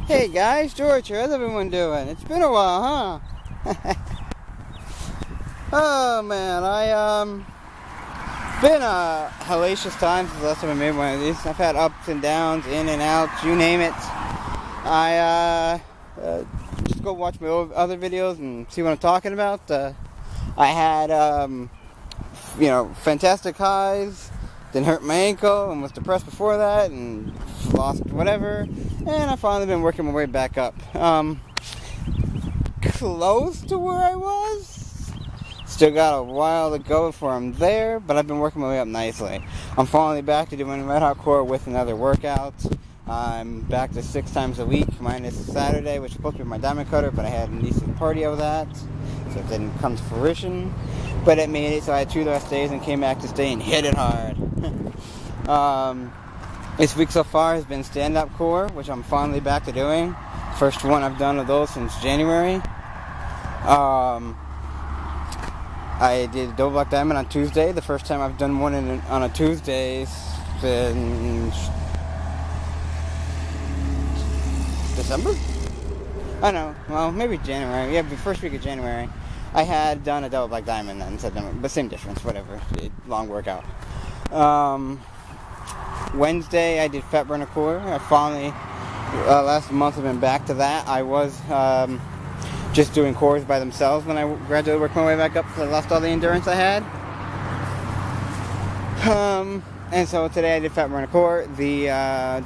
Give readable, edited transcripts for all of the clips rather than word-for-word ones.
Hey guys, George here. How's everyone doing? It's been a while, huh? Oh man, been a hellacious time since the last time I made one of these. I've had ups and downs, in and outs, you name it. I just go watch my other videos and see what I'm talking about. I had fantastic highs, then hurt my ankle and was depressed before that and lost whatever, and I've finally been working my way back up. Close to where I was. Still got a while to go before I'm there, but I've been working my way up nicely. I'm finally back to doing Red Hot Core with another workout. I'm back to 6 times a week, minus Saturday, which was supposed to be my diamond cutter, but I had a decent party of that, so it didn't come to fruition. But it made it, so I had 2 less days and came back to stay and hit it hard. This week so far has been stand-up core, which I'm finally back to doing. First one I've done of those since January. I did double black diamond on Tuesday. The first time I've done one on a Tuesday since December? I don't know. Well, maybe January. Yeah, the first week of January. I had done a double black diamond then, but same difference, whatever. Long workout. Wednesday I did fat burner core. I finally, last month I've been back to that. I was just doing cores by themselves when I gradually worked my way back up because I lost all the endurance I had. And so today I did fat burner core. The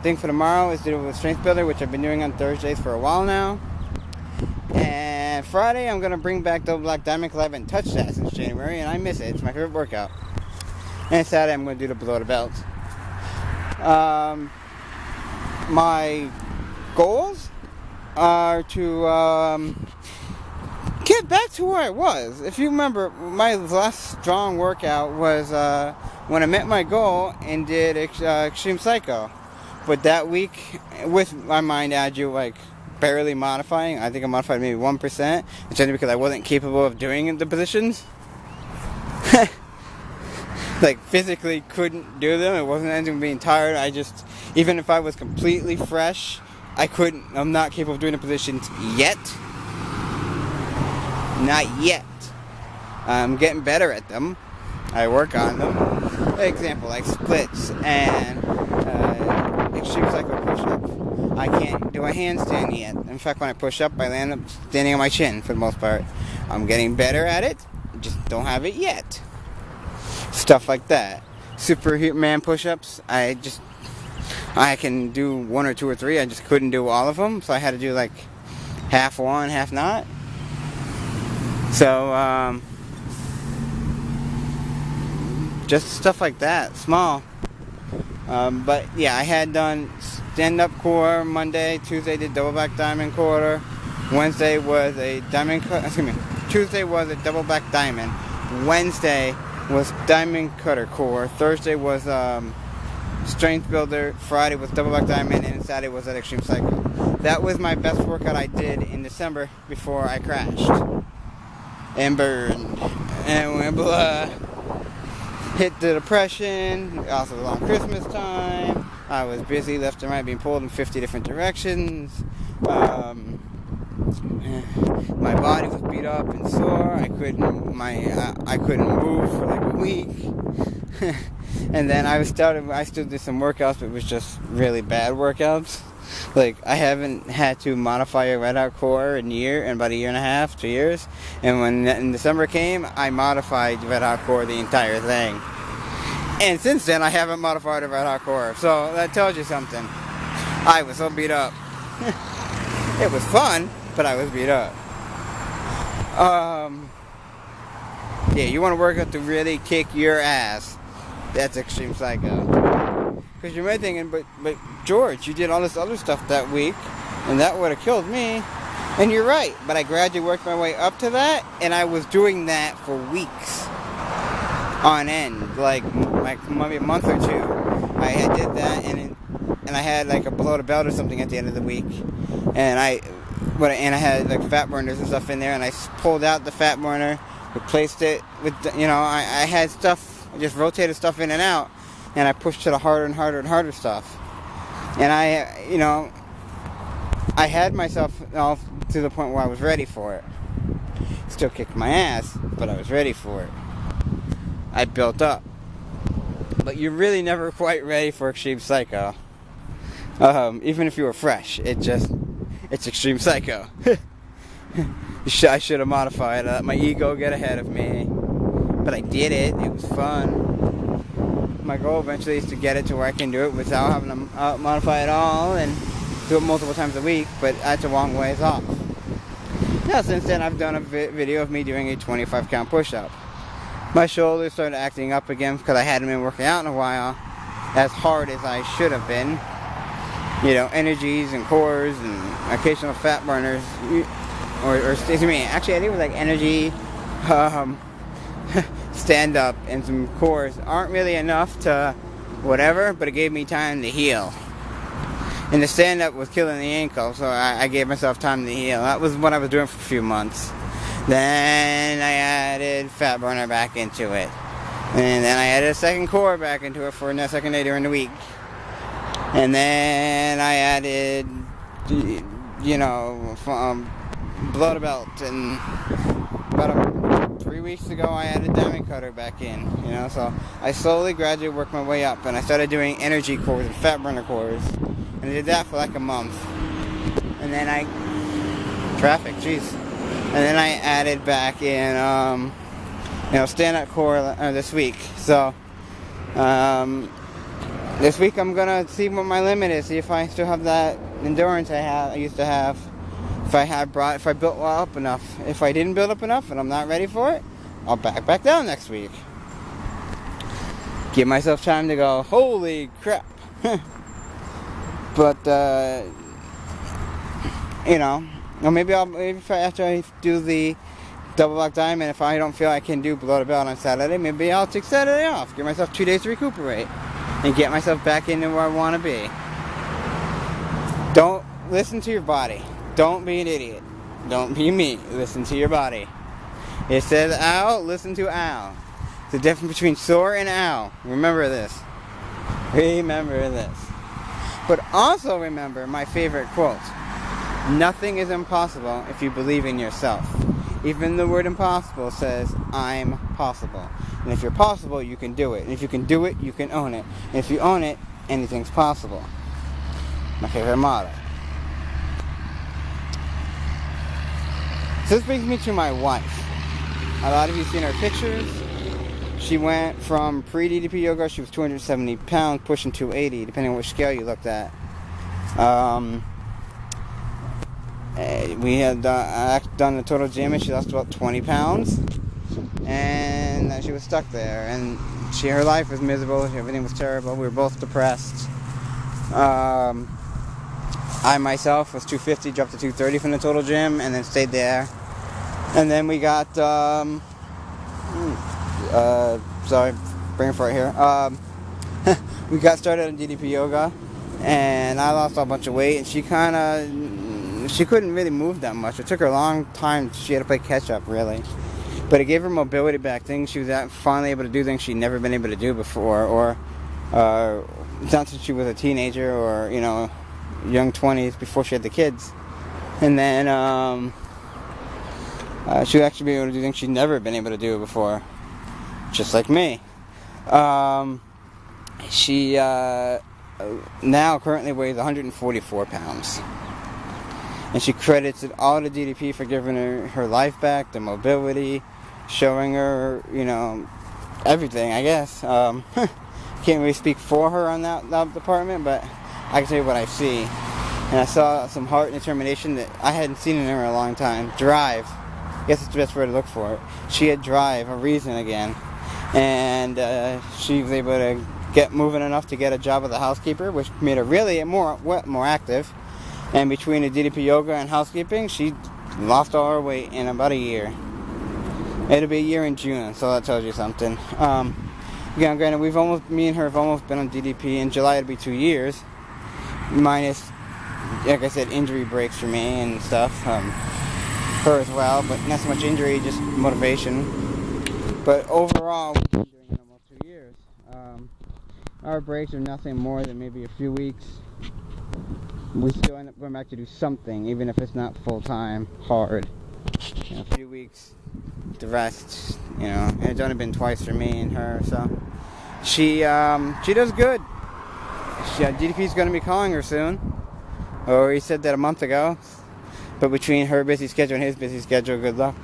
thing for tomorrow is to do with strength builder, which I've been doing on Thursdays for a while now. And Friday I'm going to bring back double black diamond because I haven't touched that since January and I miss it. It's my favorite workout. And Saturday I'm going to do the below the belt. My goals are to get back to where I was. If you remember, my last strong workout was when I met my goal and did Extreme Psycho. But that week, with my mind adu, like barely modifying, I think I modified maybe 1%. It's only because I wasn't capable of doing the positions. Like physically couldn't do them. It wasn't anything being tired. I just, even if I was completely fresh, I'm not capable of doing the positions yet. Not yet. I'm getting better at them. I work on them. For example, like splits and extreme cycle push-up. I can't do a handstand yet. In fact, when I push up, I land up standing on my chin for the most part. I'm getting better at it. Just don't have it yet. Stuff like that. Superman push-ups, I can do 1 or 2 or 3. I just couldn't do all of them, so I had to do like half one, half not. So just stuff like that, small. But yeah, I had done stand-up core Monday. Tuesday did double black diamond quarter. Wednesday was a diamond. Tuesday was a double black diamond. Wednesday was diamond cutter core. Thursday was strength builder. Friday was double black diamond, and Saturday was at extreme cycle. That was my best workout I did in December before I crashed and burned and went blah. Hit the depression. Also was on Christmas time. I was busy left and right, being pulled in 50 different directions. My body was beat up and sore. I couldn't move for like a week. And then I still did some workouts, but it was just really bad workouts. Like, I haven't had to modify a Red Hot Core in about a year and a half, 2 years. And when December came, I modified Red Hot Core, the entire thing. And since then, I haven't modified a Red Hot Core. So that tells you something. I was so beat up. It was fun, but I was beat up. Yeah, you want to work out to really kick your ass. That's Extreme Psycho. Because you might be thinking, but George, you did all this other stuff that week, and that would have killed me. And you're right, but I gradually worked my way up to that, and I was doing that for weeks on end, like maybe a month or 2. I did that, and I had like a below the belt or something at the end of the week, and I had like fat burners and stuff in there, and I pulled out the fat burner, replaced it with, I had stuff, I just rotated stuff in and out, and I pushed to the harder and harder and harder stuff. And I I had myself all to the point where I was ready for it. Still kicked my ass, but I was ready for it. I built up. But you're really never quite ready for Extreme Psycho. Even if you were fresh, it's Extreme Psycho. I should have modified it. Let my ego get ahead of me. But I did it. It was fun. My goal eventually is to get it to where I can do it without having to modify it all and do it multiple times a week, but that's a long ways off. Now, since then, I've done a video of me doing a 25 count push-up. My shoulders started acting up again because I hadn't been working out in a while as hard as I should have been. You know, energies and cores and occasional fat burners. Actually I think it was like energy, stand up and some cores aren't really enough to whatever, but it gave me time to heal. And the stand up was killing the ankle, so I gave myself time to heal. That was what I was doing for a few months. Then I added fat burner back into it. And then I added a second core back into it for a second day during the week. And then I added, blood belt, and about 3 weeks ago I added diamond cutter back in, so I slowly, gradually worked my way up, and I started doing energy cores and fat burner cores, and I did that for like a month, and then and then I added back in, stand-up core this week, so, this week I'm gonna see what my limit is, see if I still have that endurance I used to have. If I built up enough. If I didn't build up enough and I'm not ready for it, I'll back down next week. Give myself time to go, holy crap. But or maybe after I do the double black diamond, if I don't feel I can do blow the belt on Saturday, maybe I'll take Saturday off. Give myself 2 days to recuperate and get myself back into where I want to be. Don't listen to your body. Don't be an idiot. Don't be me. Listen to your body. It says ow, listen to ow. The difference between sore and ow. Remember this. Remember this. But also remember my favorite quote. Nothing is impossible if you believe in yourself. Even the word impossible says, I'm possible. And if you're possible, you can do it. And if you can do it, you can own it. And if you own it, anything's possible. My favorite motto. So this brings me to my wife. A lot of you have seen her pictures. She went from pre-DDP yoga, she was 270 pounds, pushing 280, depending on which scale you looked at. We had done a total gym and she lost about 20 pounds. And she was stuck there. And her life was miserable, everything was terrible, we were both depressed. I myself was 250, dropped to 230 from the total gym, and then stayed there. And then we got, sorry, brain fart here. We got started on DDP yoga, and I lost a bunch of weight, and she couldn't really move that much. It took her a long time. She had to play catch up, really. But it gave her mobility back, things she was finally able to do, things she'd never been able to do before, or not since she was a teenager or, young 20s before she had the kids. And then she would actually be able to do things she'd never been able to do before, just like me. She now currently weighs 144 pounds. And she credits it all to DDP for giving her life back, the mobility, showing her, everything, I guess. Can't really speak for her on that department, but I can tell you what I see. And I saw some heart and determination that I hadn't seen in her in a long time. Drive. I guess it's the best word to look for it. She had drive, a reason again. And she was able to get moving enough to get a job as a housekeeper, which made her really more active. And between the DDP yoga and housekeeping, she lost all her weight in about a year. It'll be a year in June, so that tells you something. Granted, me and her have almost been on DDP. In July, it'll be 2 years. Minus, like I said, injury breaks for me and stuff. Her as well, but not so much injury, just motivation. But overall, we've been doing it almost 2 years. Our breaks are nothing more than maybe a few weeks. we still end up going back to do something, even if it's not full-time, hard. You know, a few weeks, the rest, you know, and it's only been twice for me and her, so she does good. DDP's going to be calling her soon, or he said that a month ago, but between her busy schedule and his busy schedule, good luck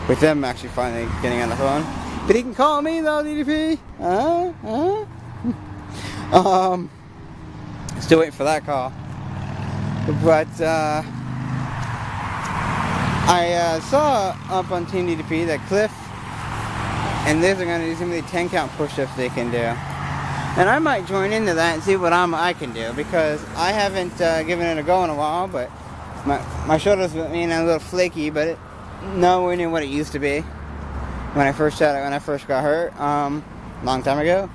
with them actually finally getting on the phone. But he can call me though, DDP. Still waiting for that call. But I saw up on Team DDP that Cliff and Liz are going to do some of the 10 count push-ups they can do. And I might join into that and see what I can do, because I haven't given it a go in a while, but my shoulders were a little flaky, but nowhere near what it used to be when I first got hurt, long time ago.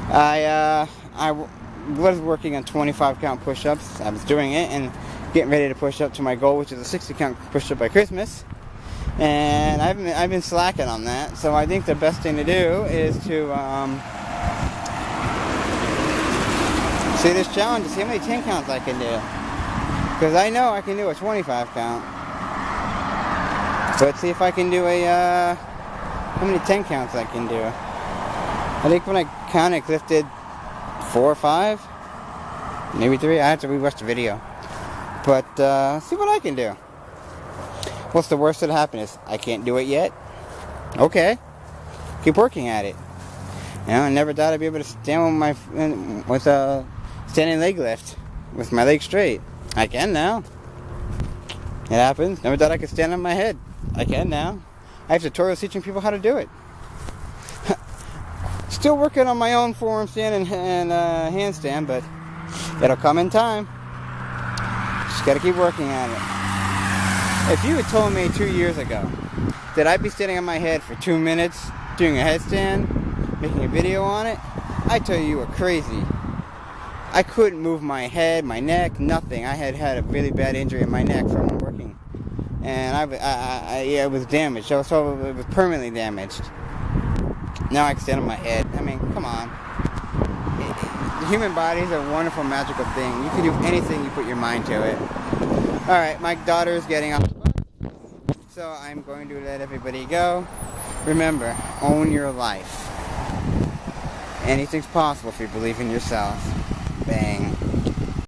I was working on 25 count push-ups. I was doing it and getting ready to push up to my goal, which is a 60 count push-up by Christmas. And I've been slacking on that. So I think the best thing to do is to see this challenge to see how many 10 counts I can do. Because I know I can do a 25 count. So let's see if I can do how many 10 counts I can do. I think when I counted, Cliff did 4 or 5, maybe 3. I have to rewatch the video. But see what I can do. What's the worst that'll happen is I can't do it yet. Okay, keep working at it. You know, I never thought I'd be able to stand with a standing leg lift with my legs straight. I can now. It happens. Never thought I could stand on my head. I can now. I have tutorials teaching people how to do it. Still working on my own forearm stand and handstand, but it'll come in time. Just gotta keep working at it. If you had told me 2 years ago that I'd be standing on my head for 2 minutes doing a headstand, making a video on it, I'd tell you were crazy. I couldn't move my head, my neck, nothing. I had a really bad injury in my neck from working, and it was damaged. So it was permanently damaged. Now I can stand on my head. I mean, come on. The human body is a wonderful, magical thing. You can do anything you put your mind to it. Alright, my daughter is getting off the bus, so I'm going to let everybody go. Remember, own your life. Anything's possible if you believe in yourself. Bang.